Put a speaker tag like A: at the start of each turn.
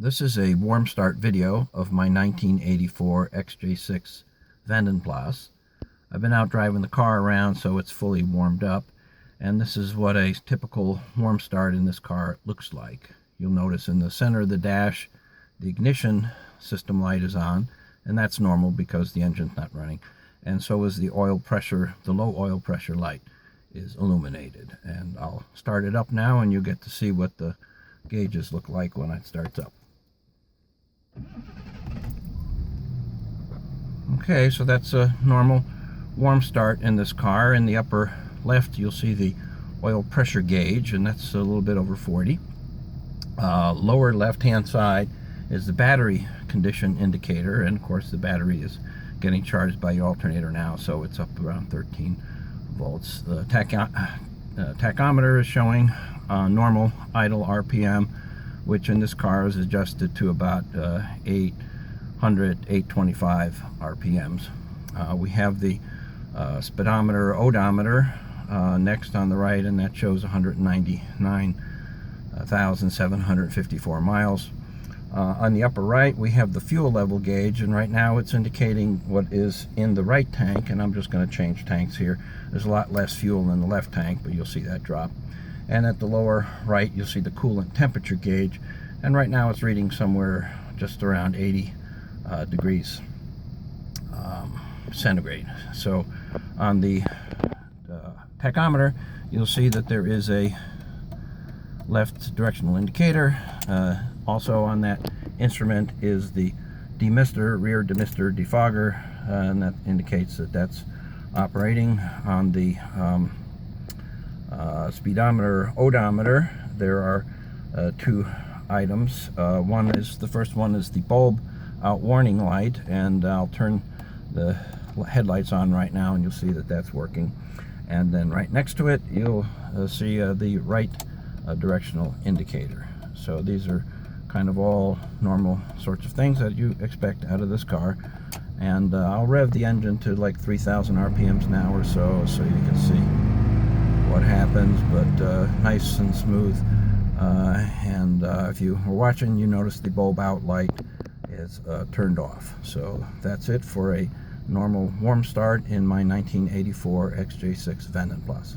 A: This is a warm start video of my 1984 XJ6 Vanden Plas. I've been out driving the car around so it's fully warmed up, and this is what a typical warm start in this car looks like. You'll notice in the center of the dash the ignition system light is on, and that's normal because the engine's not running, and so is the oil pressure. The low oil pressure light is illuminated, and I'll start it up now and you'll get to see what the gauges look like when it starts up. Okay, so that's a normal warm start in this car. In the upper left you'll see the oil pressure gauge, and that's a little bit over 40. Lower left hand side is the battery condition indicator, and of course the battery is getting charged by the alternator now, so it's up around 13 volts. The tachometer is showing normal idle RPM, which in this car is adjusted to about 825 RPMs. We have the speedometer odometer next on the right, and that shows 199,754 miles. On the upper right we have the fuel level gauge, and right now it's indicating what is in the right tank, and I'm just going to change tanks here. There's a lot less fuel in the left tank, but you'll see that drop. And at the lower right you'll see the coolant temperature gauge, and right now it's reading somewhere just around 80 degrees centigrade. So on the tachometer you'll see that there is a left directional indicator. Also on that instrument is the demister, rear demister defogger, and that indicates that that's operating. On the speedometer odometer there are two items. The first one is the bulb out warning light, and I'll turn the headlights on right now and you'll see that that's working. And then right next to it you'll see the right directional indicator. So these are kind of all normal sorts of things that you expect out of this car. And I'll rev the engine to like 3,000 RPMs an hour or so you can see what happens, but nice and smooth. If you were watching, you notice the bulb out light is turned off. So that's it for a normal warm start in my 1984 XJ6 Vanden Plas.